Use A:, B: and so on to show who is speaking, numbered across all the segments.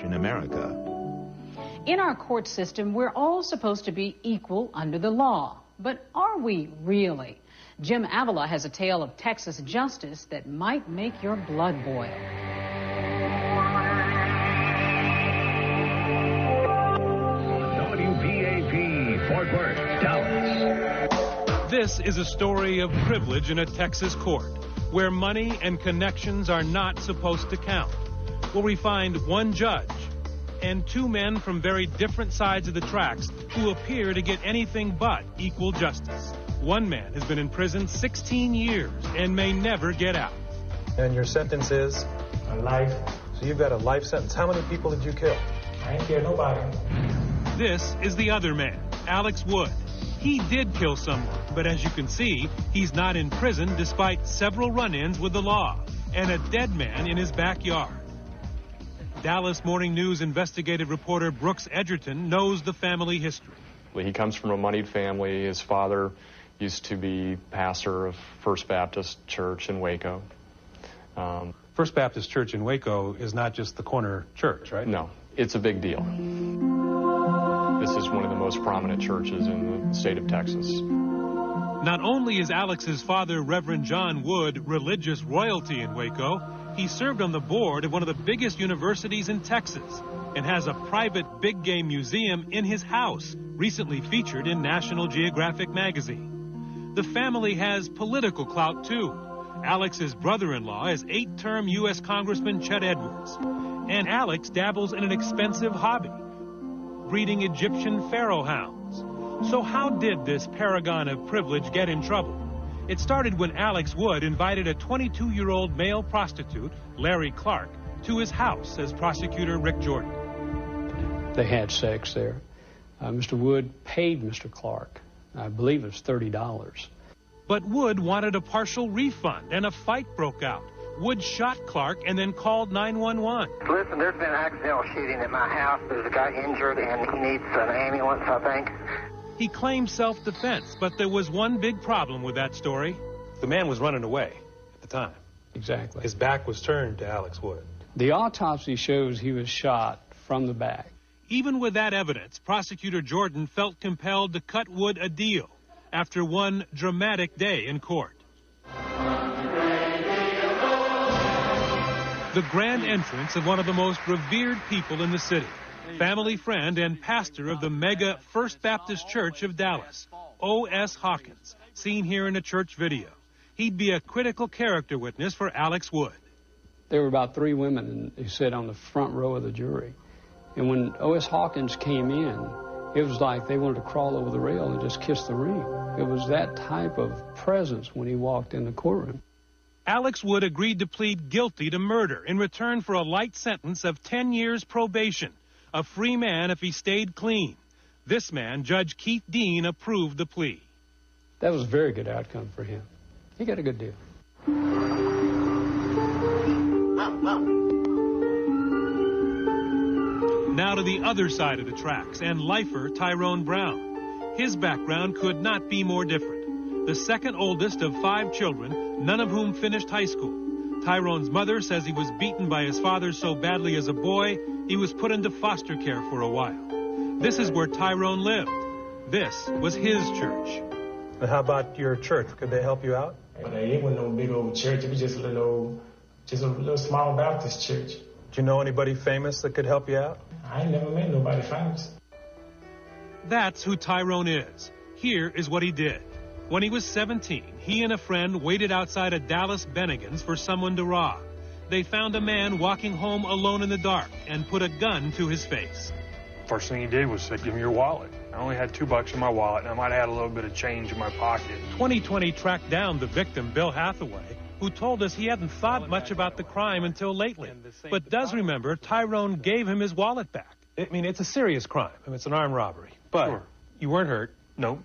A: in America.
B: In our court system, we're all supposed to be equal under the law. But are we really? Jim Avila has a tale of Texas justice that might make your blood boil.
C: WPAP, Fort Worth, Dallas.
D: This is a story of privilege in a Texas court, where money and connections are not supposed to count. Where we find one judge and two men from very different sides of the tracks who appear to get anything but equal justice. One man has been in prison 16 years and may never get out.
E: And your sentence is?
F: A life.
E: So you've got a life sentence. How many people did you kill?
F: I ain't kill nobody.
D: This is the other man, Alex Wood. He did kill someone, but as you can see, he's not in prison despite several run-ins with the law and a dead man in his backyard. Dallas Morning News investigative reporter Brooks Edgerton knows the family history.
G: He comes from a moneyed family. His father used to be pastor of First Baptist Church in Waco.
E: First Baptist Church in Waco is not just the corner church, right?
G: No, it's a big deal. This is one of the most prominent churches in the state of Texas.
D: Not only is Alex's father, Reverend John Wood, religious royalty in Waco, he served on the board of one of the biggest universities in Texas and has a private big game museum in his house, recently featured in National Geographic magazine. The family has political clout, too. Alex's brother-in-law is 8-term U.S. Congressman Chet Edwards. And Alex dabbles in an expensive hobby, breeding Egyptian pharaoh hounds. So how did this paragon of privilege get in trouble? It started when Alex Wood invited a 22-year-old male prostitute, Larry Clark, to his house, says prosecutor Rick Jordan.
H: They had sex there. Mr. Wood paid Mr. Clark, I believe it was $30.
D: But Wood wanted a partial refund, and a fight broke out. Wood shot Clark and then called 911.
I: Listen, there's been an accidental shooting at my house. There's a guy injured, and he needs an ambulance, I think.
D: He claimed self-defense, but there was one big problem with that story.
E: The man was running away at the time.
H: Exactly.
E: His back was turned to Alex Wood.
H: The autopsy shows he was shot from the back.
D: Even with that evidence, prosecutor Jordan felt compelled to cut Wood a deal after one dramatic day in court. The grand entrance of one of the most revered people in the city, family friend and pastor of the mega First Baptist Church of Dallas, O.S. Hawkins, seen here in a church video. He'd be a critical character witness for Alex Wood.
H: There were about 3 women who sat on the front row of the jury. And when O.S. Hawkins came in, it was like they wanted to crawl over the rail and just kiss the ring. It was that type of presence when he walked in the courtroom.
D: Alex Wood agreed to plead guilty to murder in return for a light sentence of 10 years probation, a free man if he stayed clean. This man, Judge Keith Dean, approved the plea.
H: That was a very good outcome for him. He got a good deal.
D: Now to the other side of the tracks, and lifer Tyrone Brown. His background could not be more different. The second oldest of 5 children, none of whom finished high school. Tyrone's mother says he was beaten by his father so badly as a boy, he was put into foster care for a while. This is where Tyrone lived. This was his church.
E: And how about your church? Could they help you out?
F: It wasn't no big old church. It was just a little small Baptist church.
E: Do you know anybody famous that could help you out?
F: I ain't never met nobody famous.
D: That's who Tyrone is. Here is what he did. When he was 17, he and a friend waited outside a Dallas Bennigan's for someone to rob. They found a man walking home alone in the dark and put a gun to his face.
J: First thing he did was say, "Give me your wallet." I only had $2 in my wallet, and I might have had a little bit of change in my pocket.
D: 2020 tracked down the victim, Bill Hathaway, who told us he hadn't thought much about the crime until lately, but does remember Tyrone gave him his wallet back.
E: I mean, it's a serious crime. I mean, it's an armed robbery. But
J: Sure.
E: You weren't hurt.
J: Nope.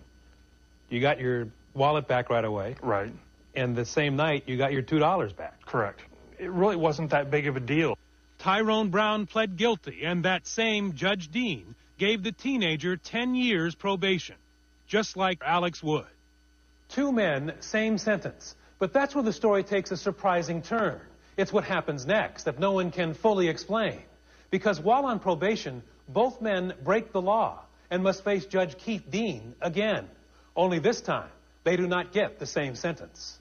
E: You got your wallet back right away.
J: Right.
E: And the same night, you got your $2 back.
J: Correct. It really wasn't that big of a deal.
D: Tyrone Brown pled guilty, and that same Judge Dean gave the teenager 10 years probation, just like Alex Wood.
E: 2 men, same sentence. But that's where the story takes a surprising turn. It's what happens next that no one can fully explain. Because while on probation, both men break the law and must face Judge Keith Dean again. Only this time, they do not get the same sentence.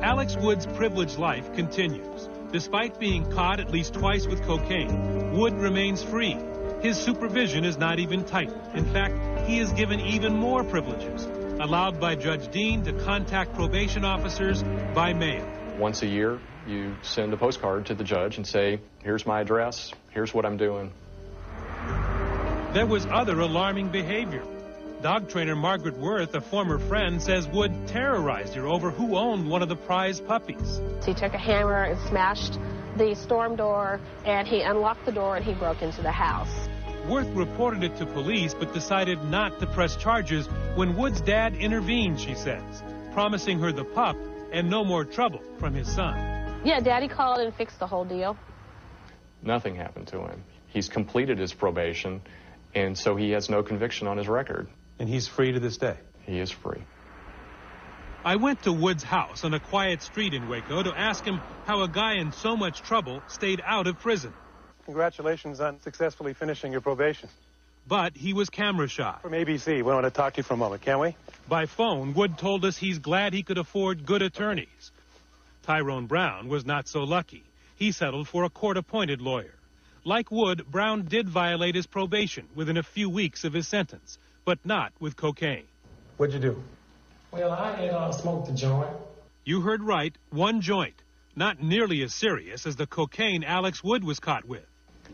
D: Alex Wood's privileged life continues. Despite being caught at least twice with cocaine, Wood remains free. His supervision is not even tightened. In fact, he is given even more privileges, allowed by Judge Dean to contact probation officers by mail.
G: Once a year, you send a postcard to the judge and say, here's my address, here's what I'm doing.
D: There was other alarming behavior. Dog trainer Margaret Worth, a former friend, says Wood terrorized her over who owned one of the prize puppies.
A: He took a hammer and smashed the storm door, and he unlocked the door and he broke into the house.
D: Worth reported it to police but decided not to press charges when Wood's dad intervened, she says, promising her the pup and no more trouble from his son.
A: Yeah, Daddy called and fixed the whole deal.
G: Nothing happened to him. He's completed his probation, and so he has no conviction on his record.
E: And he's free to this day.
G: He is free.
D: I went to Wood's house on a quiet street in Waco to ask him how a guy in so much trouble stayed out of prison.
E: Congratulations on successfully finishing your probation.
D: But he was camera shy.
E: From ABC, we want to talk to you for a moment, can we?
D: By phone, Wood told us he's glad he could afford good attorneys. Tyrone Brown was not so lucky. He settled for a court-appointed lawyer. Like Wood, Brown did violate his probation within a few weeks of his sentence, but not with cocaine.
E: What'd you do?
F: Well, I had smoked a joint.
D: You heard right, one joint. Not nearly as serious as the cocaine Alex Wood was caught with.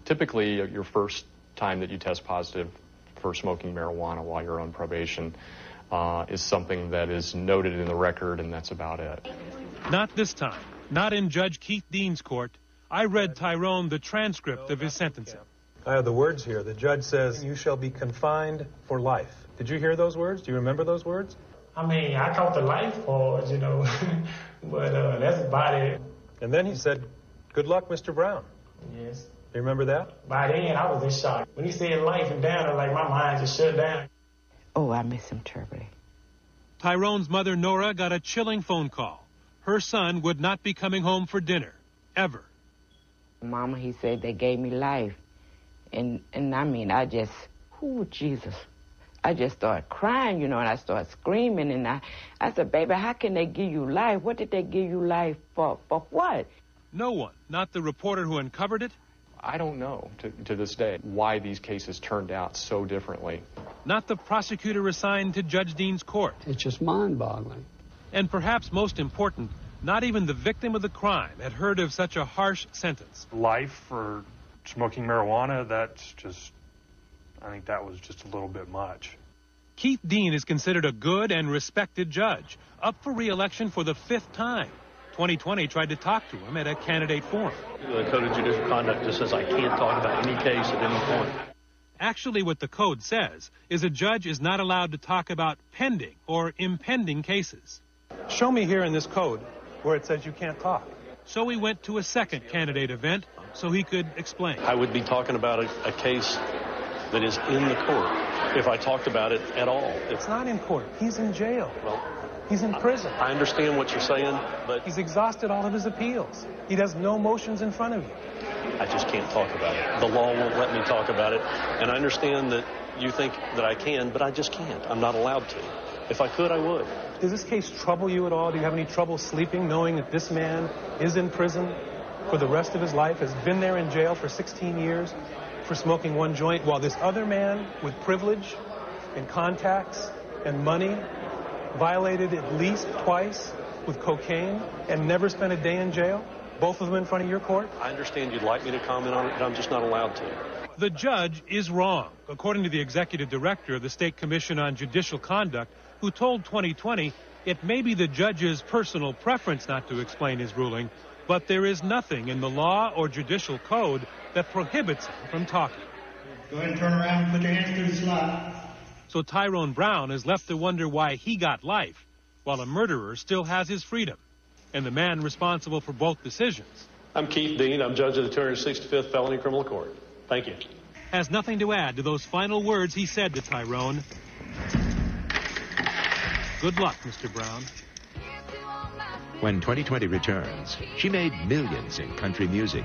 G: Typically, your first time that you test positive for smoking marijuana while you're on probation is something that is noted in the record, and that's about it.
D: Not this time. Not in Judge Keith Dean's court. I read Tyrone the transcript of his sentencing.
E: I have the words here. The judge says, you shall be confined for life. Did you hear those words? Do you remember those words?
F: I mean, I caught the life part, you know, but that's about it.
E: And then he said, good luck, Mr. Brown.
F: Yes.
E: You remember that?
F: By then, I was in shock. When he said life and down, like my mind just shut down.
K: Oh, I miss him terribly.
D: Tyrone's mother, Nora, got a chilling phone call. Her son would not be coming home for dinner, ever.
K: Mama, he said they gave me life. And I mean, I just, Jesus. I just started crying, you know, and I started screaming. And I said, baby, how can they give you life? What did they give you life for? For what?
D: No one, not the reporter who uncovered it.
G: I don't know to this day why these cases turned out so differently.
D: Not the prosecutor assigned to Judge Dean's court.
H: It's just mind-boggling.
D: And perhaps most important, not even the victim of the crime had heard of such a harsh sentence.
J: Life for smoking marijuana, that's just, I think that was just a little bit much.
D: Keith Dean is considered a good and respected judge, up for re-election for the 5th time. 2020 tried to talk to him at a candidate forum.
L: The Code of Judicial Conduct just says I can't talk about any case at any point.
D: Actually, what the code says is a judge is not allowed to talk about pending or impending cases.
E: Show me here in this code where it says you can't talk.
D: So we went to a second candidate event so he could explain.
L: I would be talking about a case that is in the court if I talked about it at all.
E: It's not in court. He's in jail.
L: Well,
E: he's in prison.
L: I understand what you're saying, but
E: he's exhausted all of his appeals. He has no motions in front of you.
L: I just can't talk about it. The law won't let me talk about it. And I understand that you think that I can, but I just can't. I'm not allowed to. If I could, I would.
E: Does this case trouble you at all? Do you have any trouble sleeping knowing that this man is in prison for the rest of his life, has been there in jail for 16 years for smoking one joint, while this other man with privilege and contacts and money violated at least twice with cocaine and never spent a day in jail? Both of them in front of your court?
L: I understand you'd like me to comment on it, but I'm just not allowed to.
D: The judge is wrong, according to the executive director of the State Commission on Judicial Conduct, who told 2020 it may be the judge's personal preference not to explain his ruling, but there is nothing in the law or judicial code that prohibits him from talking.
M: Go ahead and turn around and put your hands through the slot.
D: So Tyrone Brown is left to wonder why he got life, while a murderer still has his freedom. And the man responsible for both decisions.
L: I'm Keith Dean. I'm judge of the 265th Felony Criminal Court. Thank you.
D: Has nothing to add to those final words he said to Tyrone. Good luck, Mr. Brown.
N: When 2020 returns, she made millions in country music.